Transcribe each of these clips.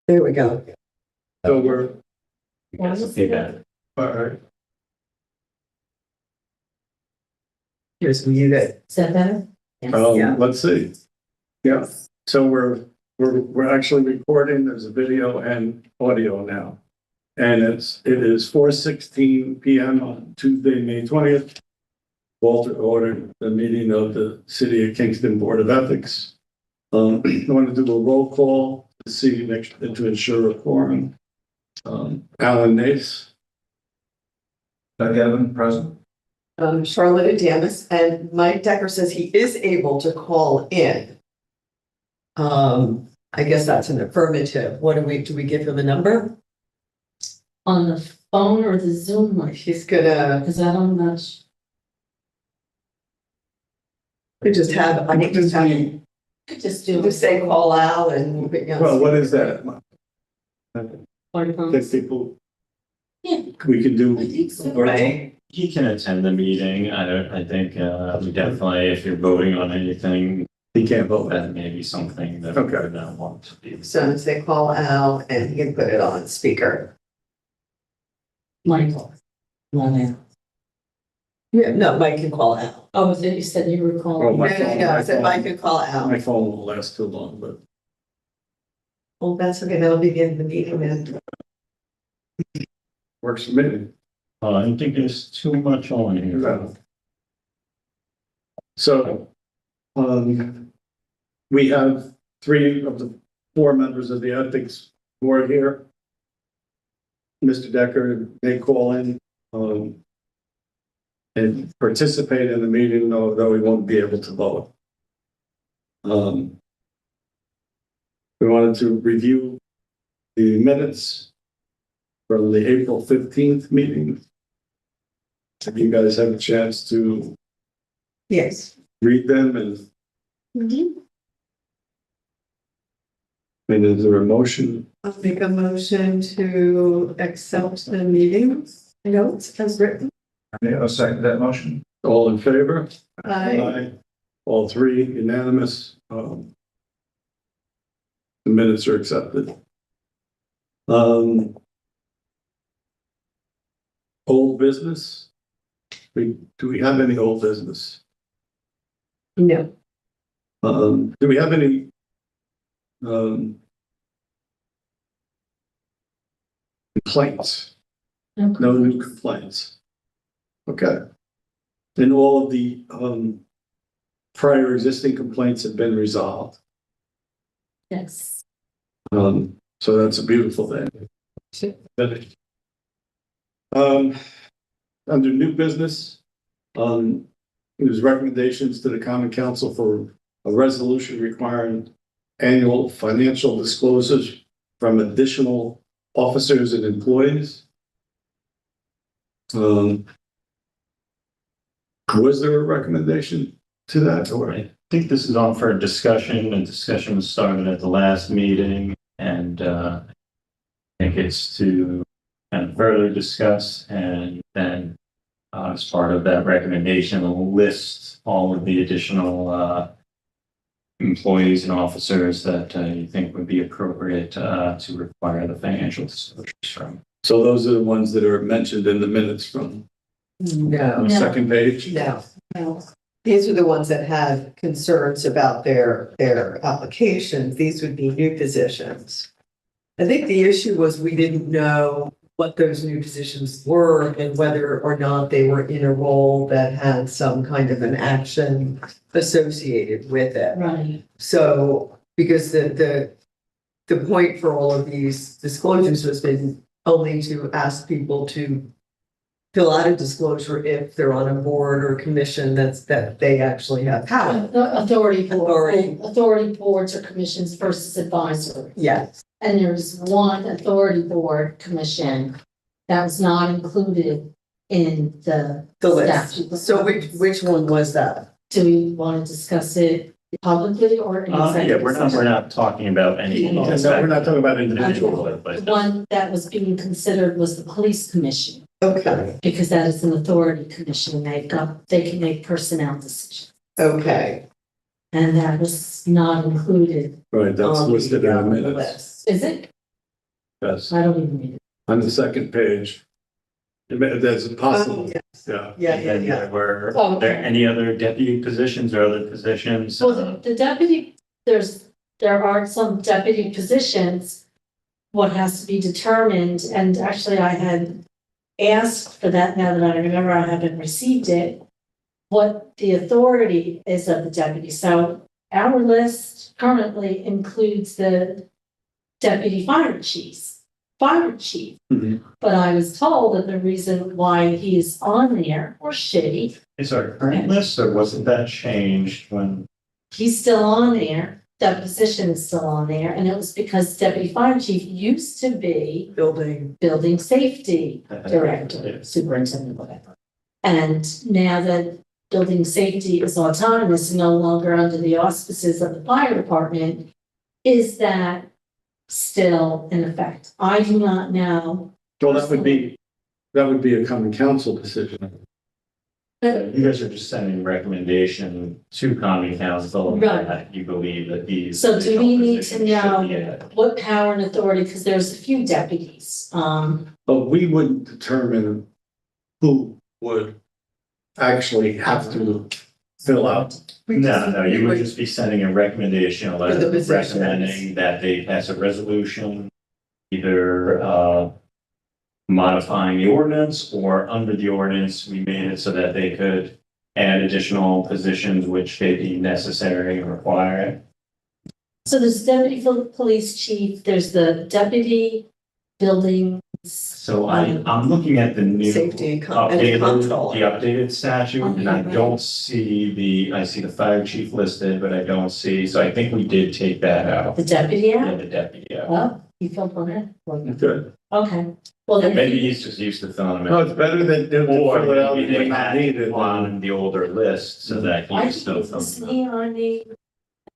There we go. So we're, You guys see that? all right. Here's muted. Is that better? Yeah. Let's see. Yeah, so we're actually recording. There's a video and audio now. And it is 4:16 PM on Tuesday, May 20th. Walter ordered the meeting of the City of Kingston Board of Ethics. I want to do a roll call to see to ensure a quorum. Alan Nace. Doug Evan, present. Charlotte Adamus, and Mike Decker says he is able to call in. I guess that's an affirmative. What do we give him a number? On the phone or the Zoom, like, He's gonna, because I don't much. we just have, I think just have him Could just do. just say call out and. Well, what is that? Or phone. That people, Yeah, we can I do. think so. Right, He can attend the meeting. I think, we definitely, if you're voting on anything, He can't vote. that may be something that Okay. we would want to do. so say call out and he can put it on speaker. Michael. Well, now. Yeah, no, Mike can call out. Oh, was it, you said you were Oh, calling? my No, phone, I my said phone. Mike can call out. My phone won't last too long, but Well, that's okay, that'll begin the meeting then. works for me. I don't think there's too much on here. No. So, we have 3 of the 4 members of the ethics board here. Mr. Decker may call in, and participate in the meeting, although he won't be able to vote. We wanted to review the minutes from the April 15th meeting. If you guys have a chance to Yes. read them and is there a motion? I'll make a motion to accept the meeting notes as written. I'll second that motion. All in favor? Aye. All 3 unanimous. The minutes are accepted. Old business? Do we have any old business? No. Do we have any complaints? No new complaints. Okay. And all of the prior existing complaints have been resolved. Yes. So that's a beautiful thing. Under new business, there's recommendations to the Common Council for a resolution requiring annual financial disclosures from additional officers and employees. Was there a recommendation to that, or? I think this is on for a discussion. The discussion was started at the last meeting, and I think it's to kind of further discuss, and then as part of that recommendation, list all of the additional employees and officers that you think would be appropriate to require the financial disclosures from. So those are the ones that are mentioned in the minutes from No. the second page? No. No. These are the ones that have concerns about their applications. These would be new positions. I think the issue was we didn't know what those new positions were and whether or not they were in a role that had some kind of an action associated with it. Right. So, because the point for all of these disclosures has been only to ask people to fill out a disclosure if they're on a board or commission that they actually have power. The authority boards or commissions versus advisory. Yes, And there's one authority board commission that was not included in the the list. statute. So which one was that? Do we want to discuss it publicly or in Yeah, executive we're session? not talking about any. No, we're not talking about individual, The but one that was being considered was the police commission, Okay, because that is an authority commission. They can make personnel decisions. okay. And that was not included. right, that's on listed in the the minutes. list. Is it? Yes, I don't even read it. on the second page. There's a Oh, possible, yes. yeah. Yeah, And yeah, then yeah. there were, Oh, are there okay. any other deputy positions or other positions? Well, the deputy, there are some deputy positions. What has to be determined, and actually I had asked for that now that I remember I haven't received it. What the authority is of the deputy, so our list currently includes the deputy fire chief. Mhm. But I was told that the reason why he's on there, or she, Is our current list or wasn't that changed when? he's still on there, that position is still on there, and it was because deputy fire chief used to be Building, building safety director, superintendent, whatever. And now that building safety is autonomous, and no longer under the auspices of the fire department, is that still in effect? I do not know. Well, that would be a common council decision. You guys are just sending recommendation to common council Right. that you believe that these. So do we need to positions should be know added. what power and authority, because there's a few deputies, But we wouldn't determine who would actually have to fill out. No, you would just be sending a recommendation, a For the letter positions. recommending that they pass a resolution, either, modifying the ordinance or under the ordinance, we made it so that they could add additional positions which they deem necessary and required. so there's deputy police chief, there's the deputy building. So I'm looking at the new. Safety and Updated, control. the updated statute, and I don't see I see the fire chief listed, but I don't see, so I think we did take that out. The deputy Yeah, out? the deputy, yeah. Oh, you filled on it? Good. Okay, well then. Maybe he's just used to filling them No, out. it's better than to Or fill it out maybe they when not had needed. on the older list so that I he still think fills it's them out. me on the,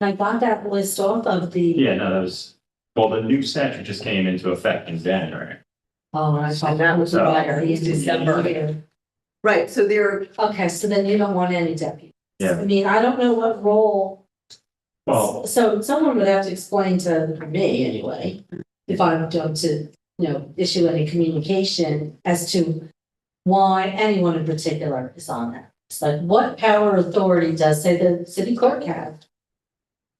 I got that list off of the. Yeah, no, that was, well, the new statute just came into effect in January. Oh, I saw And that was the about wire, December. Right, so there, Okay, so then you don't want any deputies. Yeah. I mean, I don't know what role, Well, so someone would have to explain to me anyway, if I'm going to, issue any communication as to why anyone in particular is on that. It's like, what power or authority does, say, the city clerk have?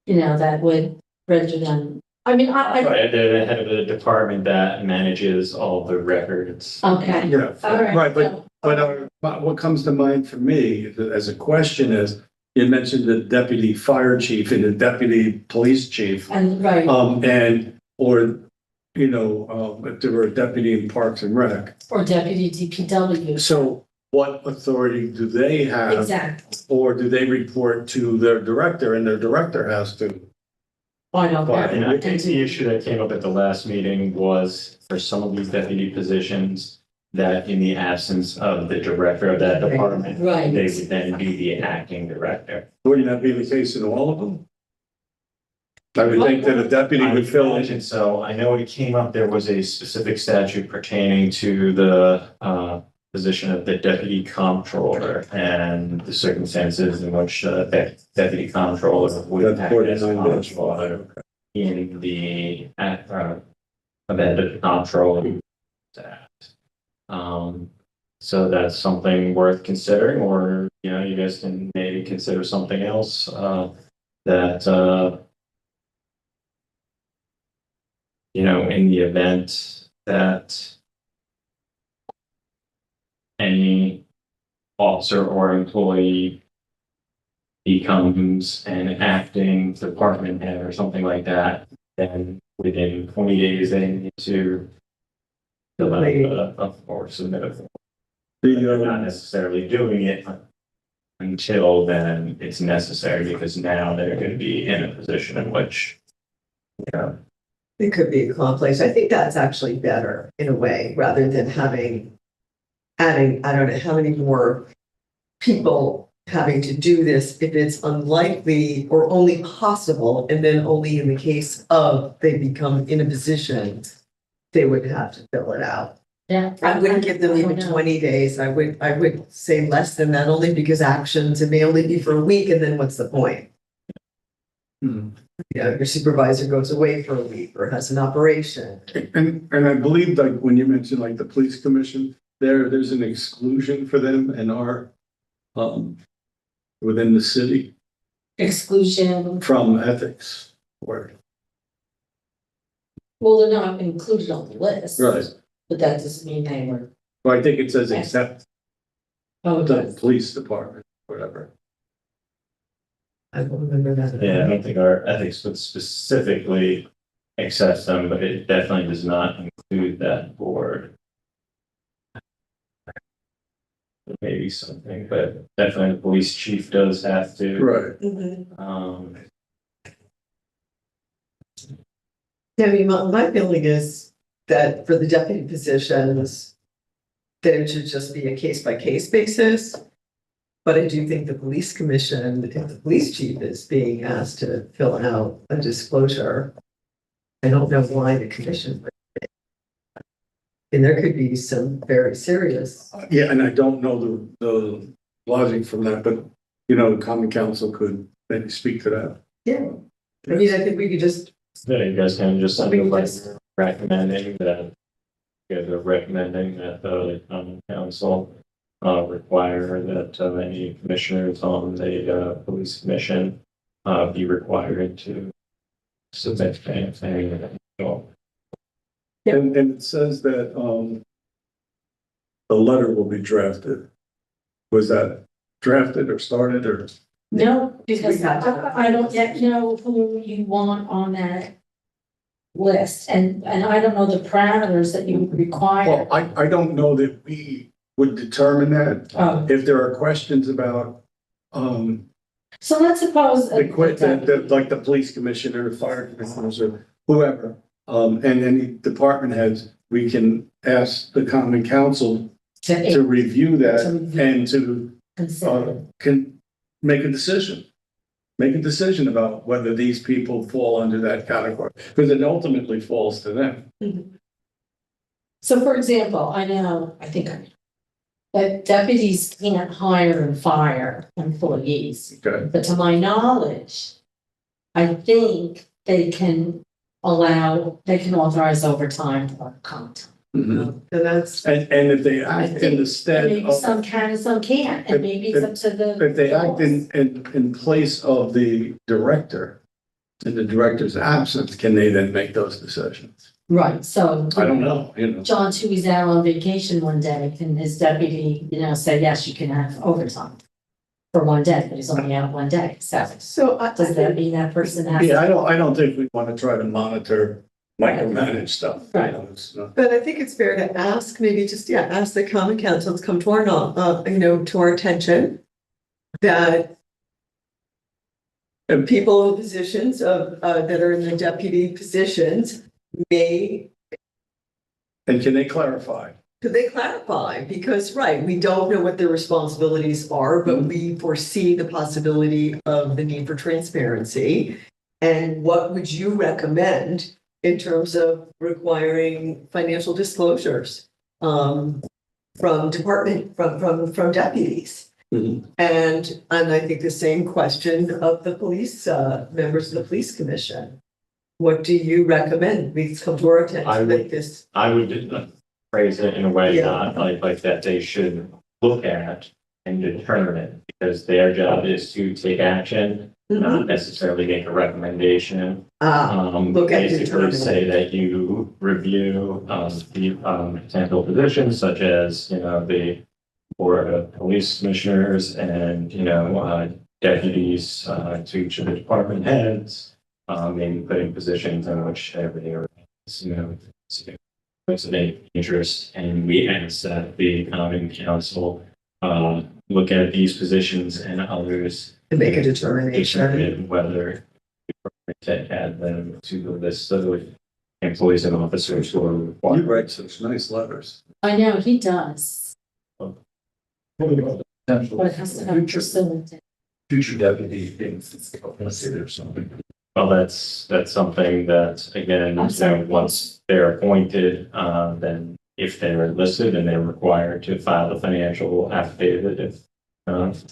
That would render them, I mean, right, they're the head of the department that manages all the records. okay, Yeah, all right. right, so- but what comes to mind for me as a question is, you mentioned the deputy fire chief and the deputy police chief. And, right, If there were a deputy in Parks and Rec. or deputy DPW. So what authority do they have? Exactly, Or do they report to their director and their director has to? I don't know. And I think the issue that came up at the last meeting was for some of these deputy positions, that in the absence of the director of that department, Right. they would then be the acting director. Wouldn't that be the case in all of them? I would think that a deputy I would fill in. imagine so. I know it came up, there was a specific statute pertaining to the position of the deputy comptroller and the circumstances in which that deputy comptroller would That's act as 49 days. comptroller in the event of the comptroller. So that's something worth considering, or, you guys can maybe consider something else, that, in the event that any officer or employee becomes an acting department head or something like that, then within 20 days, they need to fill out a or submit a form. They're not necessarily doing it until then it's necessary, because now they're going to be in a position in which, it could be a conflict. I think that's actually better in a way, rather than adding, I don't know how many more people having to do this if it's unlikely or only possible, and then only in the case of they become in a position, they would have to fill it out. Yeah. I wouldn't give them even 20 days. I would say less than that, only because actions, it may only be for a week, and then what's the point? Your supervisor goes away for a week or has an operation. And I believe like when you mentioned like the police commission, there's an exclusion for them in our, within the city Exclusion, from ethics work. well, they're not included on the list. Right. But that doesn't mean they were, Well, I think it says except oh, the police department, whatever. I don't remember that. Yeah, I don't think our ethics would specifically accept them, but it definitely does not include that board. Maybe something, but definitely the police chief does have to. Right. Mhm. I mean, my feeling is that for the deputy positions, that it should just be a case by case basis. But I do think the police commission, if the police chief is being asked to fill out a disclosure, I don't know why the commission would. And there could be some very serious. Yeah, and I don't know the logic from that, but you know, the common council could maybe speak to that. Yeah, I mean, I think we could just. Yeah, you guys can just send a We letter just- recommending that. You guys are recommending that the common council require that any commissioners on the police commission be required to submit anything. And it says that, the letter will be drafted. Was that drafted or started or? no, because We got that. I don't yet know who you want on that list, and I don't know the parameters that you would require. Well, I don't know that we would determine that. Oh, If there are questions about, so let's suppose. like the police commissioner, the fire commissioners or whoever, and any department heads, we can ask the common council to review that and to, Consider. can make a decision. Make a decision about whether these people fall under that category, because it ultimately falls to them. So for example, I know that deputies can't hire and fire employees, Okay. but to my knowledge, I think they can authorize overtime or comp time. Mhm. And that's, And if they act in the stead And maybe of, some can and some can't, and maybe it's up to the. if they act in place of the director, in the director's absence, can they then make those decisions? Right, so. I don't know, you know. John Tui's out on vacation one day, can his deputy, say, yes, you can have overtime for one day, but he's only out one day, so. so I Does that think, mean that person has? Yeah, I don't think we want to try to monitor, micromanage stuff. You Right. know, it's not- but I think it's fair to ask, maybe just, ask the common council to come to our, to our attention. That people in positions of, that are in the deputy positions may. And can they clarify? Could they clarify? Because, right, we don't know what their responsibilities are, but we foresee the possibility of the need for transparency. And what would you recommend in terms of requiring financial disclosures from deputies? Mhm. And I think the same question of the police, members of the police commission. What do you recommend? Please come to our I attention would- like this. I would phrase it in a way Yeah. not like that they should look at and determine, because their job is to take action, not necessarily make a recommendation. Look at Basically determining. say that you review, the, potential positions such as, the board of police commissioners and, deputies, to each of the department heads. Maybe putting positions in which everybody was of any interest, and we ask that the common council, look at these positions and others. To make a determination. Determine whether to add them to the list of employees and officers who are You required. write such nice letters. I know, he does, Potential but it has to have pursuant. future deputy things, let's say there's something. Well, that's something that, again, I'm sorry. once they're appointed, then if they're listed and they're required to file a financial affidavit, if,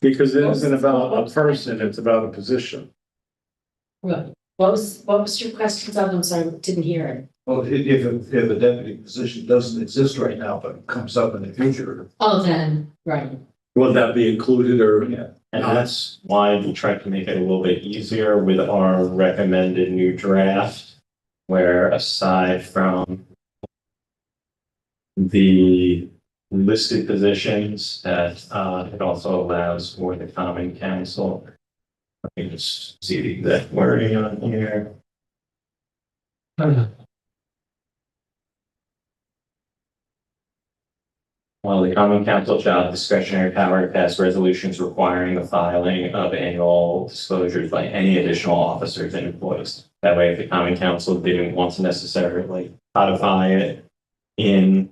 Because it isn't about a person, it's about a position. Right. What was your question? I'm sorry, didn't hear it. Well, if a deputy position doesn't exist right now, but comes up in the future. Oh, then, right. Will that be included or? Yeah. And that's why we tried to make it a little bit easier with our recommended new draft, where aside from the listed positions that it also allows for the common council. Let me just see the exact wording on here. While the common council shall have discretionary power to pass resolutions requiring the filing of annual disclosures by any additional officers and employees. That way, if the common council didn't want to necessarily codify it in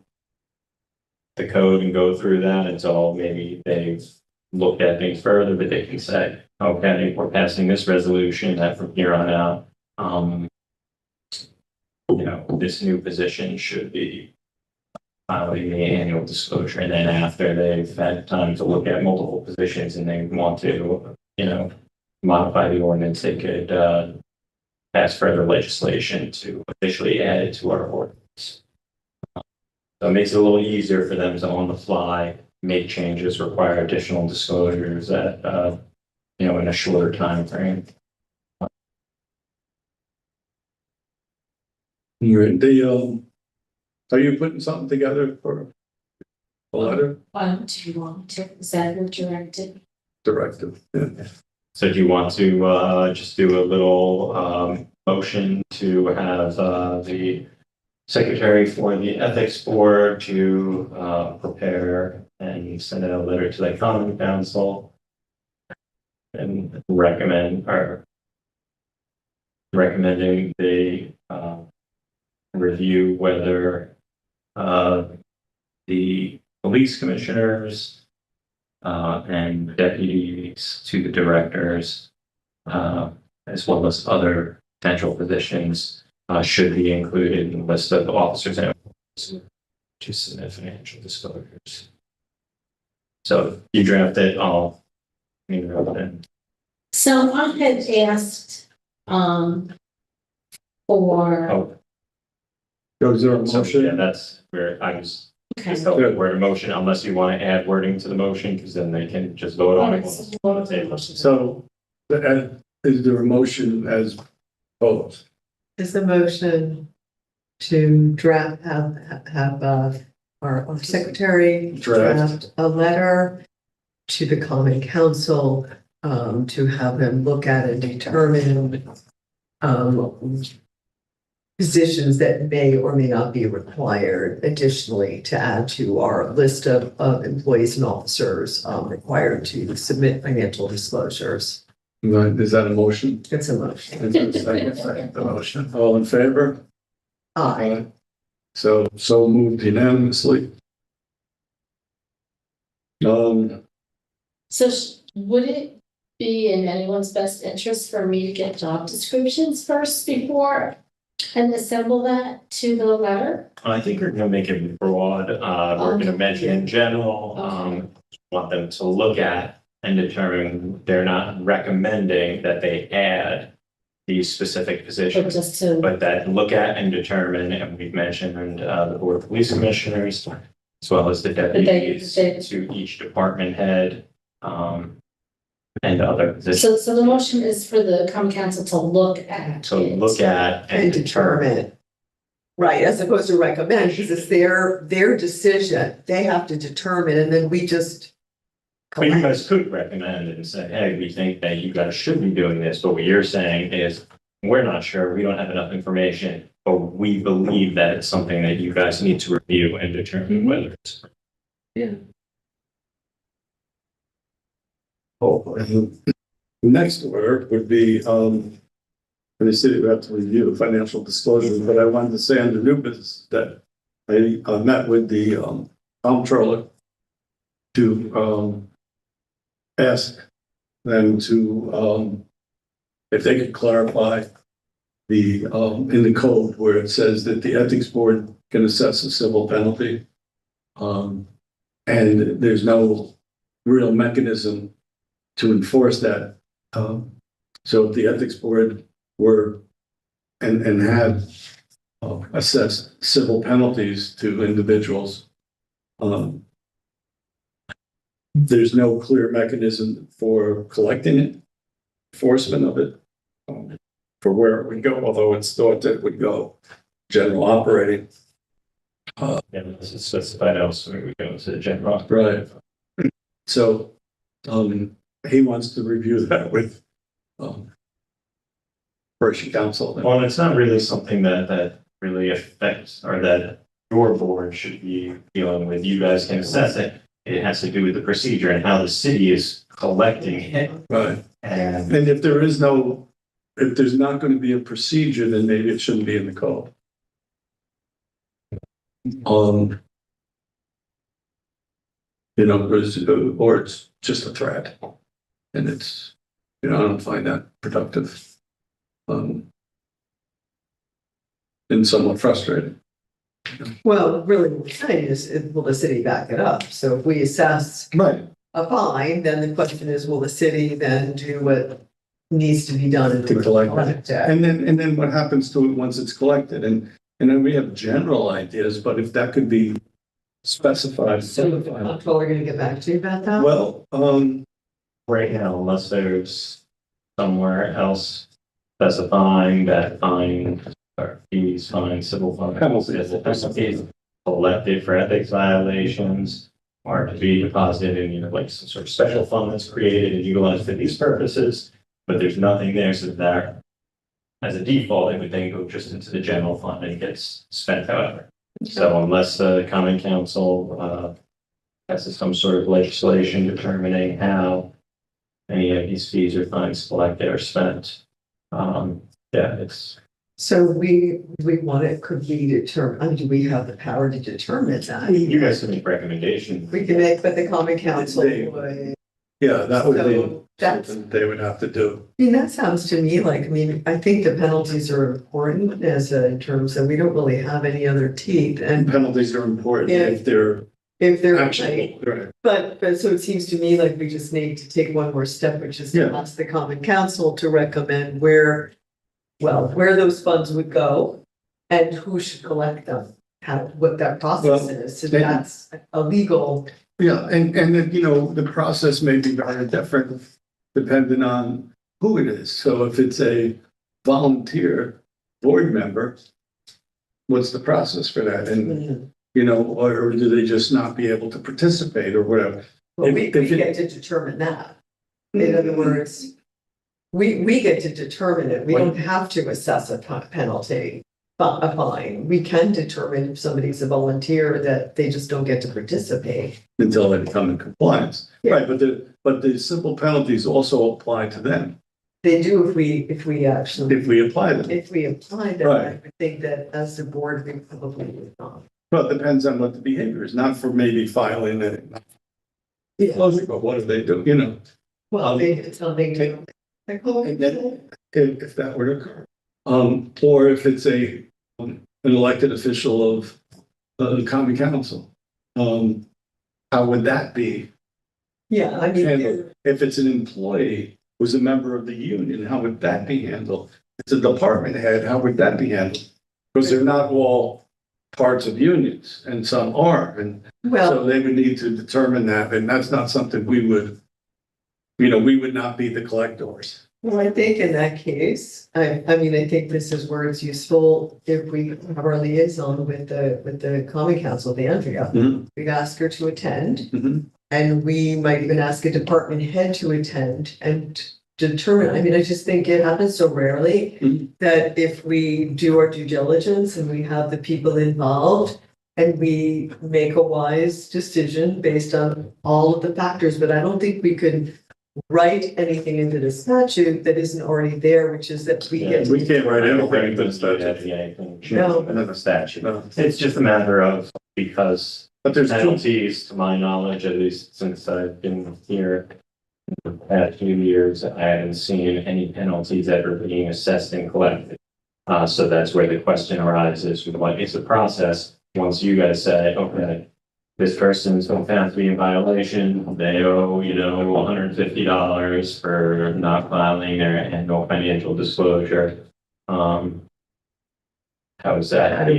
the code and go through that until maybe they've looked at things further, but they can say, okay, we're passing this resolution that from here on out, this new position should be filing the annual disclosure. And then after they've had time to look at multiple positions and they want to, modify the ordinance, they could pass further legislation to officially add it to our ordinance. So it makes it a little easier for them to on the fly make changes, require additional disclosures at, in a shorter time frame. Are you putting something together for a letter Do you want to, is that your directive? directive? Yeah. So do you want to just do a little motion to have the secretary for the ethics board to prepare and send out a letter to the common council and recommending they review whether the police commissioners and deputies to the directors, as well as other potential positions, should be included in the list of officers and employees to submit financial disclosures. So you draft it, I'll then. So I had asked, for, Oh, Is there a so yeah, motion? that's where I was. okay. Just help with word of motion, unless you want to add wording to the motion, because then they can just vote on it. Alright, so- So, is there a motion as proposed? Is the motion to draft, have our secretary draft a letter to the common council, to have them look at and determine, positions that may or may not be required additionally to add to our list of employees and officers, required to submit financial disclosures. Right, is that a motion? It's a motion. Is there a second? The motion. All in favor? Aye. So moved unanimously. So would it be in anyone's best interest for me to get job descriptions first before and assemble that to the letter? I think we're gonna make it broad, we're gonna mention in general, Okay. want them to look at and determine, they're not recommending that they add these specific Or positions. just to, But that look at and determine, and we've mentioned, the board of police commissioners, as well as the deputies they- to each department head, and other positions. so the motion is for the common council to look at. To it. look at And determine. Right, as opposed to recommend, because it's their decision. They have to determine and then we just. But you collect. guys could recommend and say, hey, we think that you guys should be doing this, but what you're saying is, we're not sure, we don't have enough information, but we believe that it's something that you guys need to review and determine whether it's. Next order would be, for the city, we have to review financial disclosures, but I wanted to say under new business that I met with the comptroller to ask them to if they could clarify the in the code where it says that the ethics board can assess a civil penalty. And there's no real mechanism to enforce that. So if the ethics board were and had assessed civil penalties to individuals. There's no clear mechanism for collecting it, enforcement of it, for where it would go, although it's thought that it would go general operating. Yeah, this is specified elsewhere, we go to the general. Right. So, he wants to review that with, First Council. Well, it's not really something that really affects, or that your board should be dealing with. You guys can assess it. It has to do with the procedure and how the city is collecting it. Right. And And if there's not going to be a procedure, then maybe it shouldn't be in the code. Or it's just a threat. And it's, I don't find that productive. And somewhat frustrating. Well, really what we're saying is, will the city back it up? So if we assess Right. a fine, then the question is, will the city then do what needs to be done To collect it. And then what happens to it once it's collected? And then we have general ideas, but if that could be specified. So the comptroller gonna get back to you about that? Well, right now, unless there's somewhere else specifying that fine or fees, fine, civil fines. Penalties. Collected for ethics violations are to be deposited in, like some sort of special fund that's created and utilized for these purposes. But there's nothing there, so that as a default, it would then go just into the general fund and it gets spent however. So unless the common council passes some sort of legislation determining how any of these fees or fines collected or spent, it's. So we want it, could we determine, I mean, do we have the power to determine that? You guys can make recommendations. We can make, but the common council They- would. yeah, that would be So that's, something they would have to do. I mean, that sounds to me like, I mean, I think the penalties are important in terms of, we don't really have any other teeth and Penalties are important Yeah. if they're if they're. actionable. Right. But so it seems to me like we just need to take one more step, which is to Yeah. ask the common council to recommend where those funds would go and who should collect them, what that process Well, is. So they- that's a legal, Yeah, and then, the process may be very different depending on who it is. So if it's a volunteer board member, what's the process for that? And, or do they just not be able to participate or whatever? well, we If it- get to determine that. In other words, we get to determine it. We don't have to assess a penalty, a fine. We can determine if somebody's a volunteer that they just don't get to participate. Until they become in compliance. Yeah. Right, but the civil penalties also apply to them They do if we actually, if we apply them. if we apply them, I Right. would think that as a board, we probably would not. Well, it depends on what the behavior is, not for maybe filing it. But what do they do, Well, they did something to. Like, oh, And then- if that were to occur. Or if it's an elected official of the common council. How would that be yeah, I mean, handled? If it's an employee who's a member of the union, how would that be handled? If it's a department head, how would that be handled? Because they're not all parts of unions and some are, and well, so they would need to determine that, and that's not something we would, we would not be the collectors. well, I think in that case, I mean, I think this is where it's useful if we have our liaison with the common council, the Andrea. Mhm. We'd ask her to attend. Mhm. And we might even ask a department head to attend and determine, I mean, I just think it happens so rarely Mhm. that if we do our due diligence and we have the people involved and we make a wise decision based on all of the factors, but I don't think we could write anything into the statute that isn't already there, which is that we get. We can't write anything into the Anything statute. No. in the statute. No. It's just a matter of, because But there's two, penalties, to my knowledge, at least since I've been here in the past few years, I haven't seen any penalties ever being assessed and collected. So that's where the question arises, what is the process once you guys say, okay, this person's found to be in violation, they owe, $150 for not filing their annual financial disclosure. How is that? How do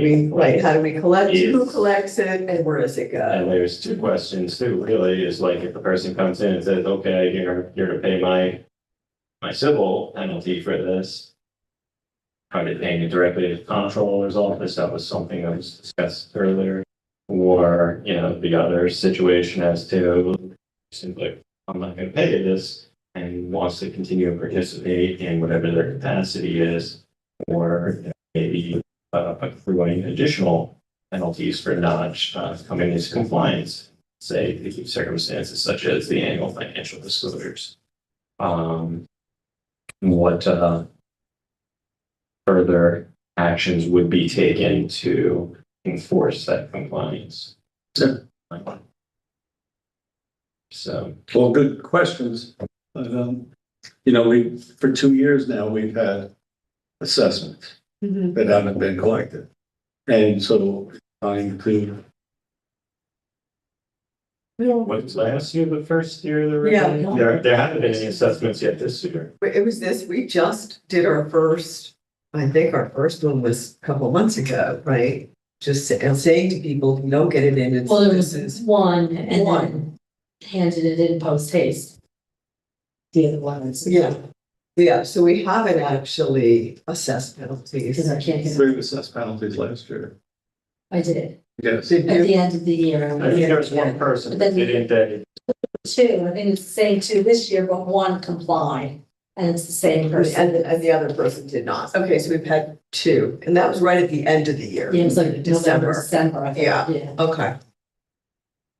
we collect, who Is- collects it, and where does it And go? there's two questions too, really, is like if the person comes in and says, okay, you're to pay my civil penalty for this. Are they paying it directly to the comptroller's office? That was something that was discussed earlier. Or, the other situation as to simply, I'm not gonna pay you this and wants to continue to participate in whatever their capacity is. Or maybe accruing additional penalties for not coming into compliance, say, the circumstances such as the annual financial disclosures. What further actions would be taken to enforce that compliance? Yeah. So, Well, good questions. But, for 2 years now, we've had assessments Mhm. that haven't been collected. And so trying to, what was last year, the first year of the Yeah. review? There haven't been any assessments yet this year. It was this, we just did our first, I think our first one was a couple months ago, right? Just saying to people, if you don't get it in, it's, Well, there this was is, one and One. then handed it in post haste. The other one is. yeah. Yeah, so we haven't actually assessed penalties. Because I can't get, we've assessed penalties last year. I did, Yes. Did at you? the end of the year. I think there was one person that didn't, Two, I think it's the same two this year, but one complied, and it's the same person. And the other person did not. Okay, so we've had two, and that was right at the end of the year. Yeah, it was like November, December. December, I think, Yeah. yeah. Okay.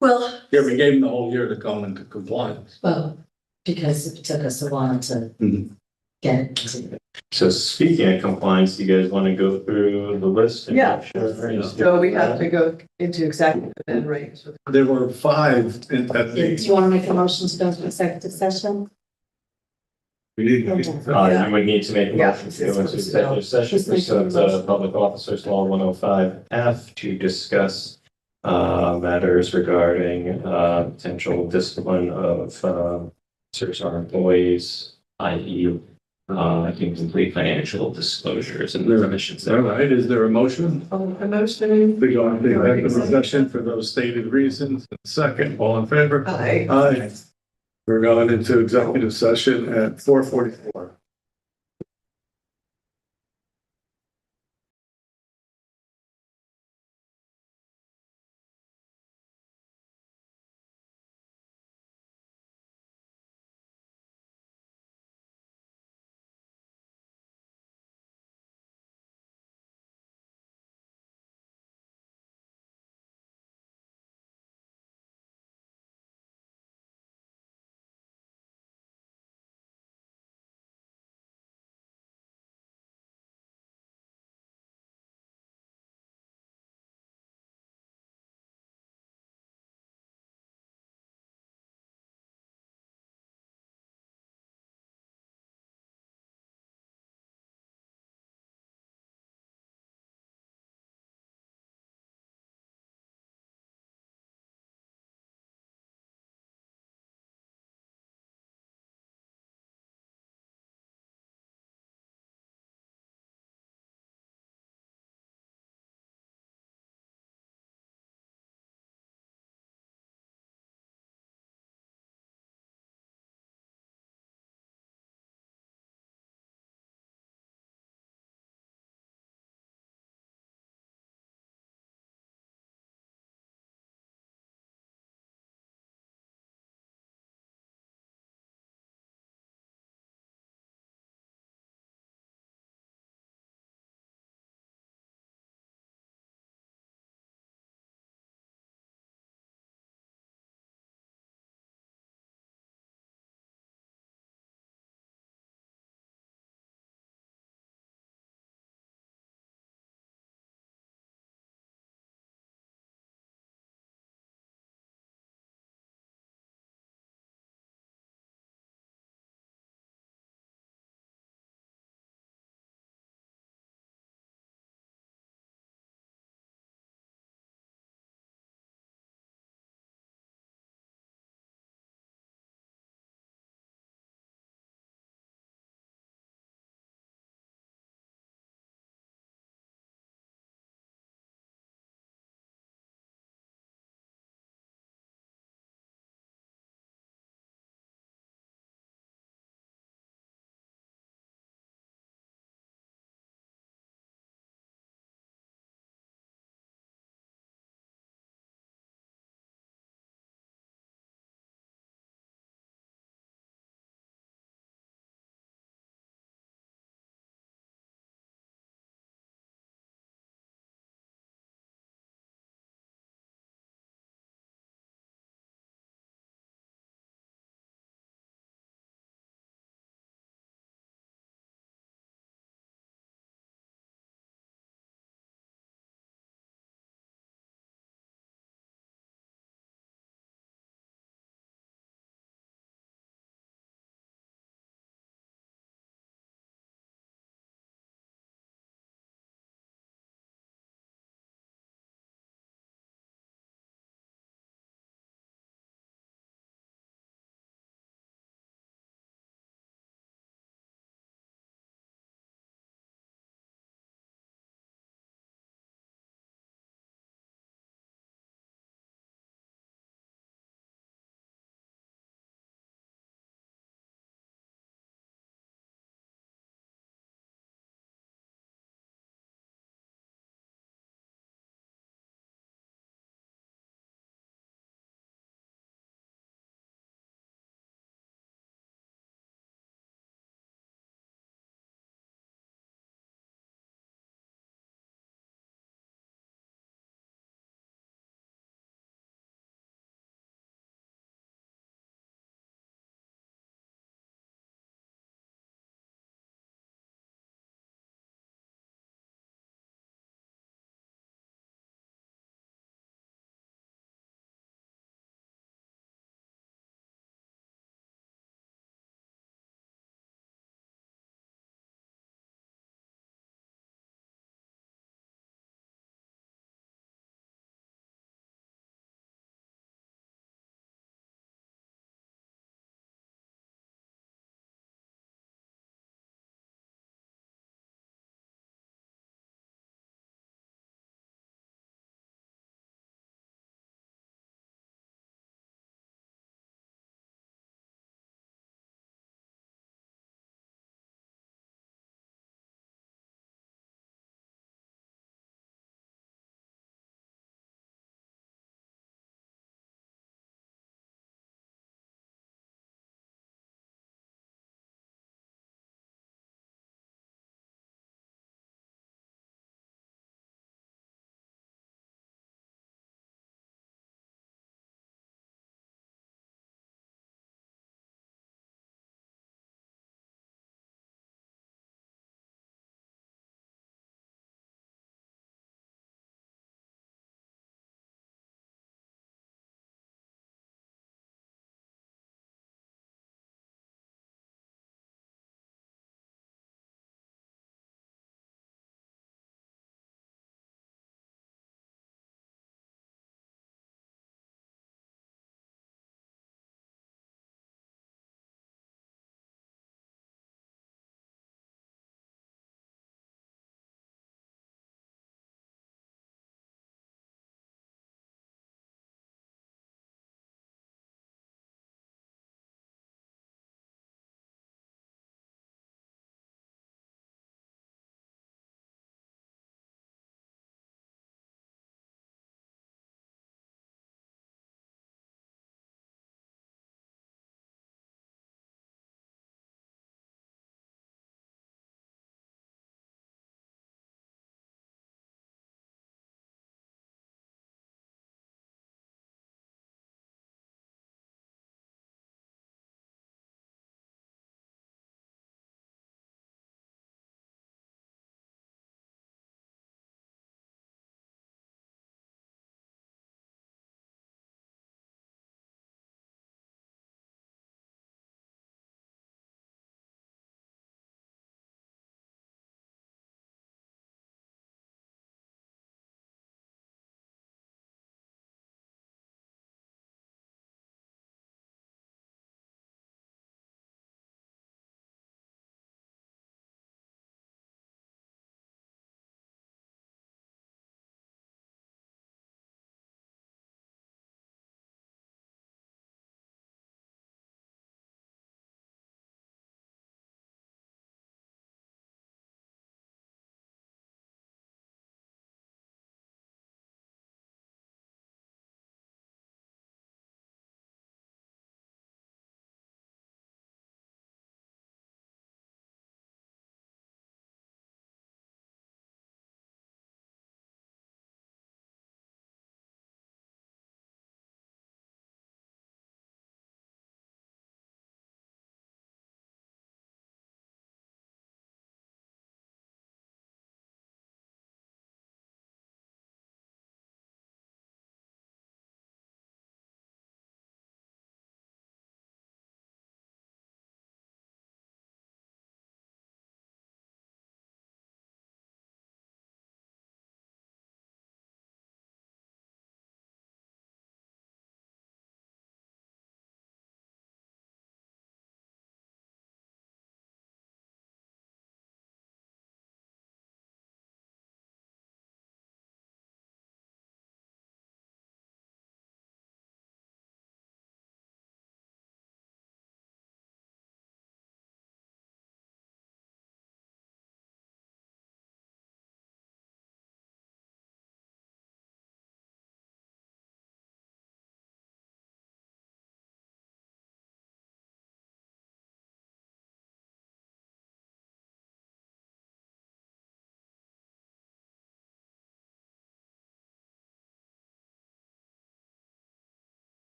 Well, Yeah, we gave them the whole year to come into compliance. Well, because it took us a while to Mhm. get it. to- so speaking of compliance, do you guys want to go through the list? and Yeah. make sure- so we have to go into executive then, right? There were 5 at Yeah, Do the, you want to make a motion to go into executive session? we didn't. Yeah. You would need to make a Yeah. motion to go into executive session Just make pursuant a to motion. Public Officers Law 105F to discuss matters regarding potential discipline of officers or employees, i.e. Incomplete financial disclosures and remissions. All right, is there a motion? A motion. We go into executive session for those stated reasons. Second, all in favor? Aye. Aye. We're going into executive session at 4:44.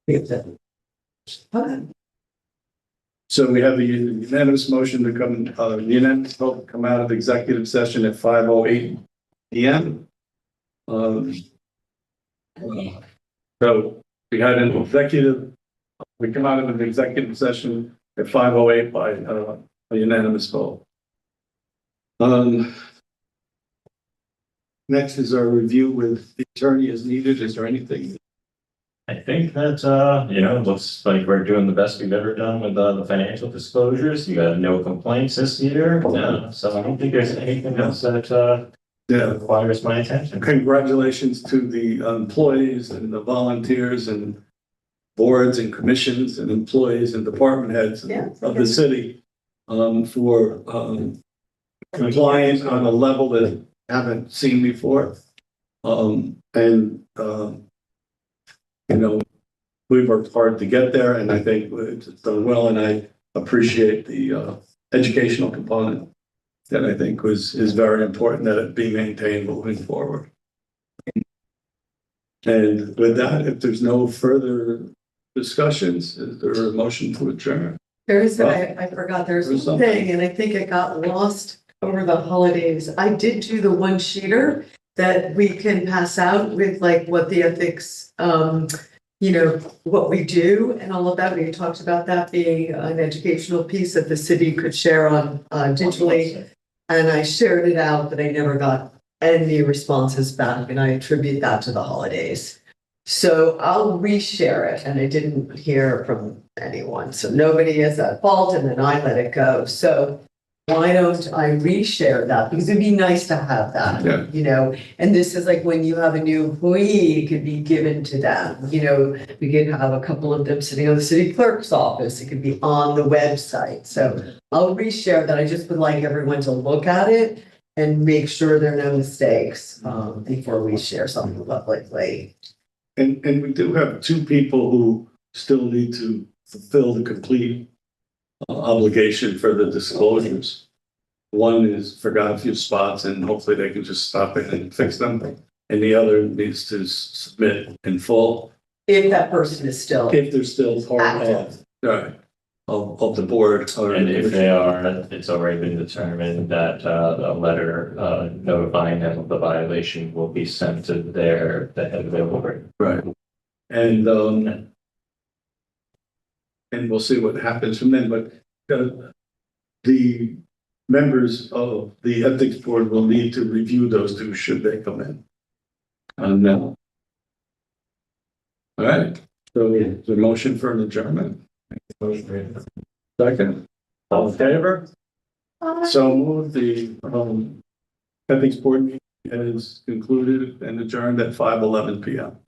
Okay. So we have the unanimous motion to unanimous vote to come out of executive session at 5:08 PM. So we had an we come out of an executive session at 5:08 by a unanimous vote. Next is our review with the attorney as needed. Is there anything? I think that, it looks like we're doing the best we've ever done with the financial disclosures. You got no complaints this year. So I don't think there's anything else that requires my attention. Congratulations to the employees and the volunteers and boards and commissions and employees and department heads of the city for compliance on a level that I haven't seen before. We worked hard to get there, and I think it's done well, and I appreciate the educational component that I think is very important, that it be maintained moving forward. And with that, if there's no further discussions, is there a motion to adjourn? There is, I forgot, there's There's one something. thing, and I think it got lost over the holidays. I did do the one sheeter that we can pass out with like what the ethics, what we do and all of that. We talked about that being an educational piece that the city could share on digitally. And I shared it out, but I never got any responses back, and I attribute that to the holidays. So I'll reshare it, and I didn't hear from anyone, so nobody is at fault, and then I let it go. So why don't I reshare that? Because it'd be nice to have that, and this is like when you have a new employee, it could be given to them. We could have a couple of them sitting on the city clerk's office. It could be on the website. So I'll reshare that. I just would like everyone to look at it and make sure there are no mistakes before we share something publicly. And we do have two people who still need to fulfill the complete obligation for the disclosures. One is forgot a few spots, and hopefully they can just stop it and fix them. And the other needs to submit in full. If that person is still. If they're still part of the board. And if they are, it's already been determined that a letter notifying them of the violation will be sent to the head of their board. Right. And we'll see what happens from then, but the members of the ethics board will need to review those two should they come in. No. All right, so the motion for an adjournment. Second. All in favor? So move. The ethics board meeting is concluded and adjourned at 5:11 PM.